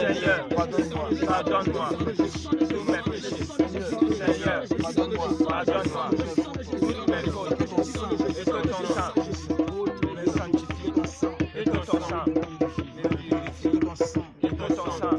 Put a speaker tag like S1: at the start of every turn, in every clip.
S1: Seigneur, pardonne-moi tous mes péchés. Seigneur, pardonne-moi toutes mes fautes. Et que ton sang me sanctifie. Et que ton sang me purifie. Et que ton sang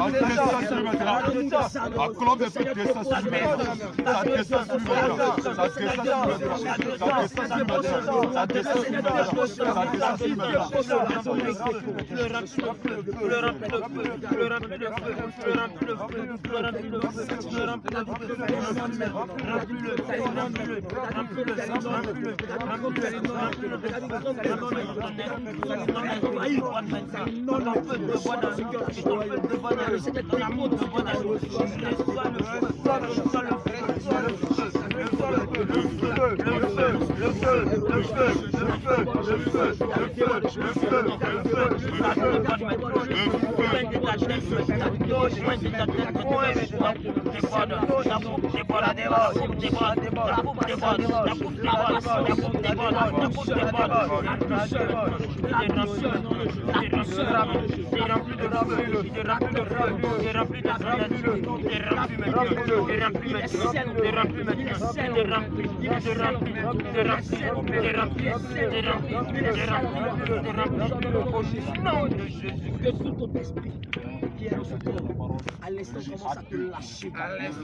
S2: À l'instant, commence à te lâcher.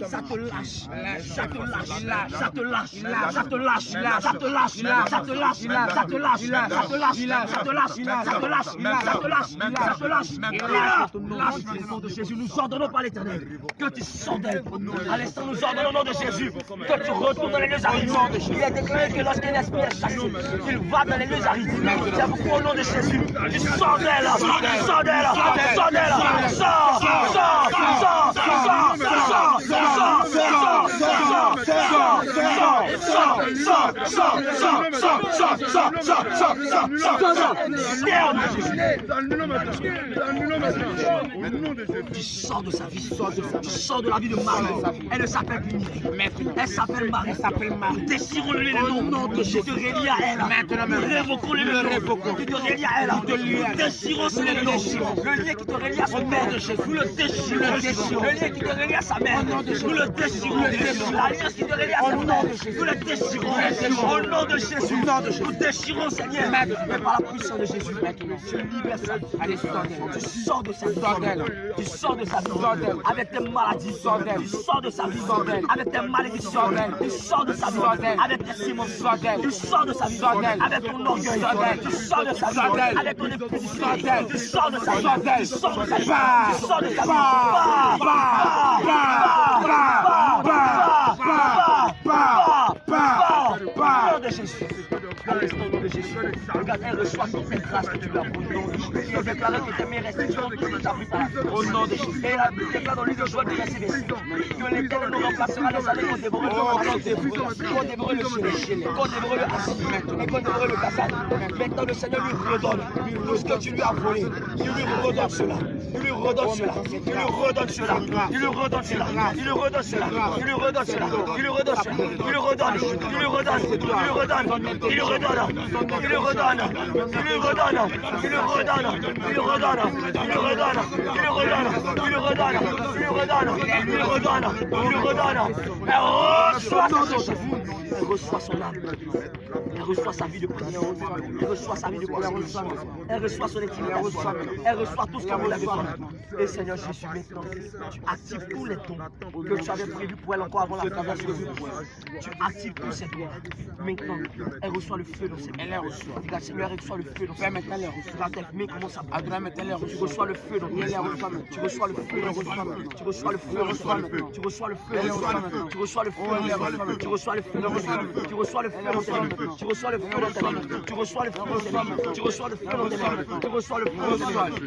S2: Ça te lâche. Ça te lâche. Ça te lâche. Ça te lâche. Ça te lâche. Ça te lâche. Ça te lâche. Ça te lâche. Ça te lâche. Ça te lâche. Ça te lâche. Ça te lâche. Lâche au nom de Jésus. Nous ordonnons par l'Éternel que tu sors d'elle. À l'instant, nous ordonnons au nom de Jésus que tu retournes dans les lieux arides. Il est déclaré que lorsqu'un esprit est chassé, il va dans les lieux arides. C'est pourquoi au nom de Jésus, tu sors d'elle. Tu sors d'elle. Tu sors d'elle. Sors. Tu sors de sa vie, tu sors de la vie de Marie. Elle ne s'appelle plus Nick. Elle s'appelle Marie. Déchirons-le le nom de Jésus. Tu te relis à elle. Révoquons-le le nom. Tu te relis à elle. Déchirons-le le nom. Le lien qui te relie à son père de Jésus. Nous le déchirons. Le lien qui te relie à sa mère. Nous le déchirons. L'alliance qui te relie à sa mère. Nous le déchirons. Au nom de Jésus. Nous déchirons, Seigneur. Mais par la puissance de Jésus, tu libères sa vie. Allez, tu sors de sa vie. Tu sors de sa vie. Avec tes maladies. Tu sors de sa vie. Avec tes malédictions. Tu sors de sa vie. Avec tes sémences. Tu sors de sa vie. Avec ton orgueil. Tu sors de sa vie. Avec ton épidémie. Tu sors de sa vie. Tu sors de sa vie. Tu sors de sa vie. Au nom de Jésus. Au nom de Jésus. Regarde, elle reçoit toute cette grâce que tu lui as pour le nom de Jésus. Il a déclaré que tes mains restitueront tout ce que tu as pris par la au nom de Jésus. Et il a déclaré dans l'île de Joël du verset 26 que l'Éternel nous remplacera les années qu'on dévorait le chêne, qu'on dévorait le assis et qu'on dévorait le cassagne. Maintenant le Seigneur lui redonne tout ce que tu lui as volé. Il lui redonne cela. Il lui redonne cela. Il lui redonne cela. Il lui redonne cela. Il lui redonne cela. Il lui redonne cela. Il lui redonne cela. Il lui redonne. Il lui redonne. Il lui redonne. Il lui redonne. Il lui redonne. Il lui redonne. Il lui redonne. Il lui redonne. Il lui redonne. Il lui redonne. Il lui redonne. Il lui redonne. Il lui redonne. Il lui redonne. Elle reçoit son âme. Elle reçoit sa vie de prière. Elle reçoit sa vie de consécration. Elle reçoit son intimité. Elle reçoit tout ce qu'on lui a besoin. Et Seigneur Jésus, maintenant, tu actives tous les dons que tu avais prévus pour elle encore avant la traversée. Tu actives tous ces dons. Maintenant, elle reçoit le feu dans ses mains. Elle reçoit. Regarde, Seigneur, elle reçoit le feu dans ses mains. Maintenant, elle reçoit. Tes mains commencent à brûler. Tu reçois le feu dans tes mains. Tu reçois le feu dans tes mains. Tu reçois le feu dans tes mains. Tu reçois le feu dans tes mains. Tu reçois le feu dans tes mains. Tu reçois le feu dans tes mains. Tu reçois le feu dans tes mains. Tu reçois le feu dans tes mains. Tu reçois le feu dans tes mains. Tu reçois le feu dans tes mains. Tu reçois le feu dans tes mains. Tu reçois le feu dans tes mains. Tu reçois le feu.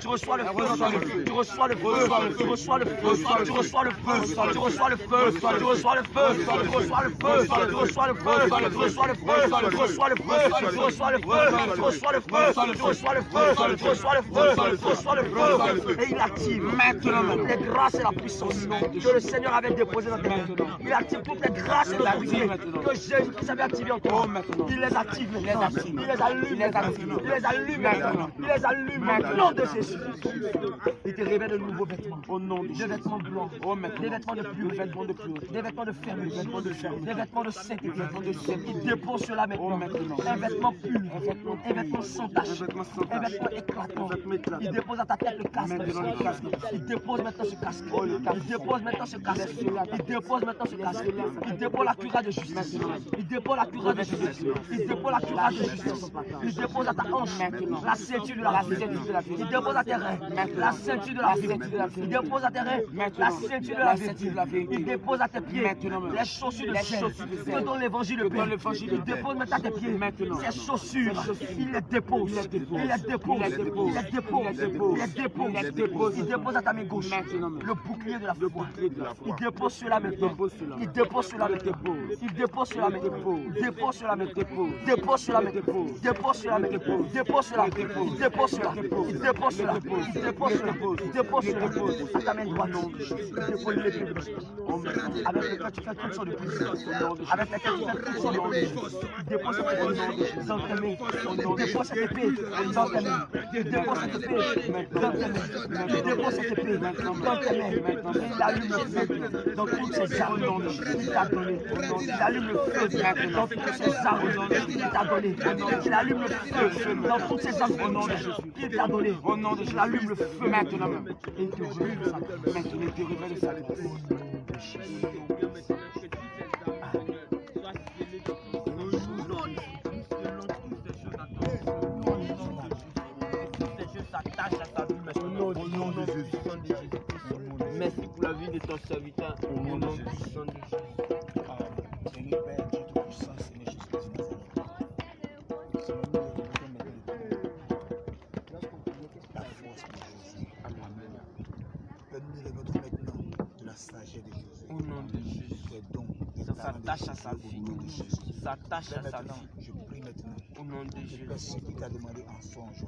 S2: Tu reçois le feu. Tu reçois le feu. Tu reçois le feu. Tu reçois le feu. Tu reçois le feu. Tu reçois le feu. Tu reçois le feu. Tu reçois le feu. Tu reçois le feu. Tu reçois le feu. Tu reçois le feu. Tu reçois le feu. Tu reçois le feu. Et il active maintenant les grâces et la puissance que le Seigneur avait déposées dans tes mains. Il active toutes les grâces et l'autorité que Jésus Christ avait activées en toi. Il les active maintenant. Il les allume. Il les allume. Il les allume maintenant. Il les allume au nom de Jésus. Il te révèle de nouveaux vêtements. Au nom de Jésus. Des vêtements blancs. Des vêtements de pureté. Des vêtements de fermeté. Des vêtements de sainteté. Il dépose cela maintenant. Un vêtement pur. Un vêtement sans tache. Un vêtement éclatant. Il dépose à ta tête le casque. Il dépose maintenant ce casque. Il dépose maintenant ce casque. Il dépose maintenant ce casque. Il dépose la cuirasse de justice. Il dépose la cuirasse de justice. Il dépose la cuirasse de justice. Il dépose à ta hanche la ceinture de la vérité. Il dépose à tes reins la ceinture de la vérité. Il dépose à tes reins la ceinture de la vérité. Il dépose à tes pieds les chaussures de sel. Que dans l'évangile de paix. Il dépose maintenant à tes pieds ces chaussures. Il les dépose. Il les dépose. Il les dépose. Il les dépose. Il dépose à ta main gauche le bouclier de la foi. Il dépose sur la main. Il dépose sur la main. Il dépose sur la main. Il dépose sur la main. Il dépose sur la main. Il dépose sur la main. Il dépose sur la main. Il dépose sur la main. Il dépose sur la main. Il dépose sur la main. Il dépose sur la main. À ta main droite. Il dépose l'épée. Avec lequel tu fais toutes sortes de prières. Avec lequel tu fais toutes sortes de prières. Il dépose cette épée dans tes mains. Il dépose cette épée dans tes mains. Il dépose cette épée dans tes mains. Il dépose cette épée dans tes mains. Il allume le feu dans toutes ces armes qu'il t'a donné. Il allume le feu dans toutes ces armes qu'il t'a donné. Il allume le feu dans toutes ces armes qu'il t'a donné. Il allume le feu maintenant. Et il te révèle le sacrifice. Maintenant, il te révèle le sacrifice.
S1: Au nom de Jésus. Merci pour la vie de ton serviteur. Au nom de Jésus.
S3: Seigneur Père, Dieu Tout-Puissant, Seigneur Jésus-Christ de Nazareth. Seigneur, nous la force de Jésus. Amen. Père, nous élevons maintenant de la sagesse de Jésus.
S1: Au nom de Jésus.
S3: Des dons, des
S1: Ça s'attache à sa vie.
S3: au nom de Jésus.
S1: S'attache à sa vie.
S3: Je prie maintenant.
S1: Au nom de
S3: Que
S1: Jésus.
S3: Père, ce qui t'a demandé en songe,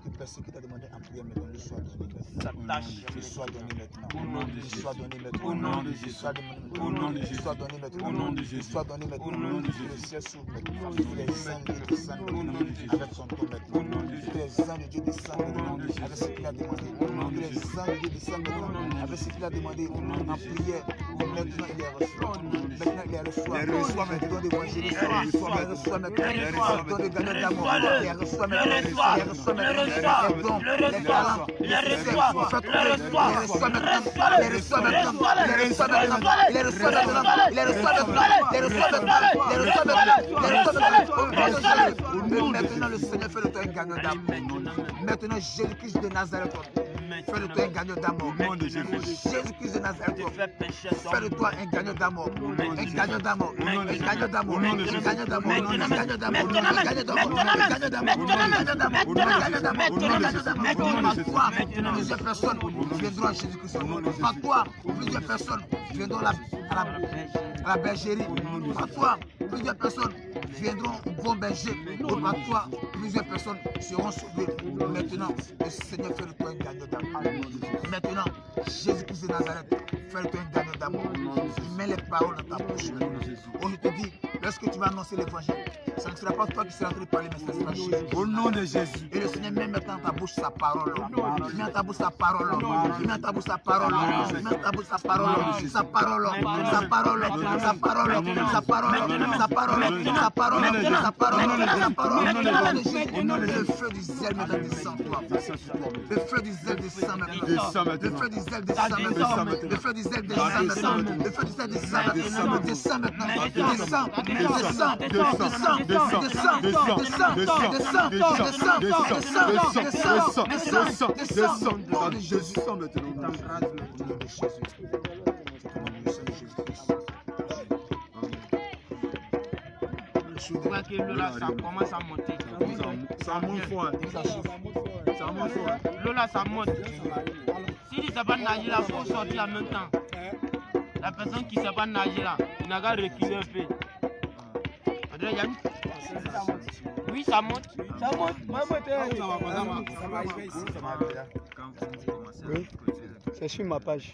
S3: que Père, ce qui t'a demandé en prière maintenant, le soit donné maintenant.
S1: S'attache.
S3: Le soit donné maintenant.
S1: Au nom de
S3: Le
S1: Jésus.
S3: soit donné maintenant.
S1: Au nom de
S3: Le
S1: Jésus.
S3: soit donné maintenant.
S1: Au nom de
S3: Le
S1: Jésus.
S3: soit donné maintenant.
S1: Au nom de
S3: Le
S1: Jésus.
S3: soit donné maintenant.
S1: Au nom de
S3: Le
S1: Jésus.
S3: ciel s'ouvre maintenant. Les saints de Dieu descendent
S1: Au nom
S3: maintenant
S1: de Jésus.
S3: avec son don
S1: Au
S3: maintenant.
S1: nom de Jésus.
S3: Les saints de Dieu descendent
S1: Au nom
S3: maintenant
S1: de Jésus.
S3: avec ce qu'il a demandé.
S1: Au nom de
S3: Les
S1: Jésus.
S3: saints de Dieu descendent maintenant avec ce qu'il a demandé en prière. Et maintenant il les reçoit. Maintenant il les reçoit. Il reçoit maintenant d'évangélisme. Il reçoit maintenant le don de gagner d'amour. Il reçoit maintenant. Il reçoit maintenant les dons, les talents, les reçoit maintenant le Seigneur fait de toi un gagnant d'amour. Maintenant Jésus-Christ de Nazareth fait de toi un gagnant d'amour. Jésus-Christ de Nazareth fait de toi un gagnant d'amour. Un gagnant d'amour. Un gagnant d'amour. Un gagnant d'amour. Un gagnant d'amour. Un gagnant d'amour. Un gagnant d'amour. Par toi, plusieurs personnes viendront à Jésus-Christ. Par toi, plusieurs personnes viendront à la bergerie. Par toi, plusieurs personnes viendront au bon berger. Par toi, plusieurs personnes seront sauvées. Maintenant, le Seigneur fait de toi un gagnant d'amour. Maintenant, Jésus-Christ de Nazareth fait de toi un gagnant d'amour. Il met les paroles dans ta bouche. Oh, je te dis, lorsque tu vas annoncer l'évangile, ça ne sera pas toi qui seras en train de parler, mais ce sera Jésus.
S4: Au nom de Jésus.
S3: Et le Seigneur met maintenant dans ta bouche sa parole. Il met dans ta bouche sa parole. Il met dans ta bouche sa parole. Il met dans ta bouche sa parole. Sa parole. Sa parole. Sa parole. Sa parole. Sa parole. Sa parole. Sa parole. Le feu du zèle maintenant descend toi. Le feu du zèle descend maintenant. Le feu du zèle descend maintenant. Le feu du zèle descend maintenant. Le feu du zèle descend maintenant. Descend maintenant. Descend. Descend. Descend.
S1: Je vois que Lola, ça commence à monter.
S4: Ça monte fort. Ça monte fort.
S1: Lola, ça monte. Si tu ne sais pas nager là, il faut sortir en même temps. La personne qui ne sait pas nager là, il n'a qu'à reculer un peu. André, il y a une... Oui, ça monte. Ça monte.
S5: Oui, c'est sur ma page.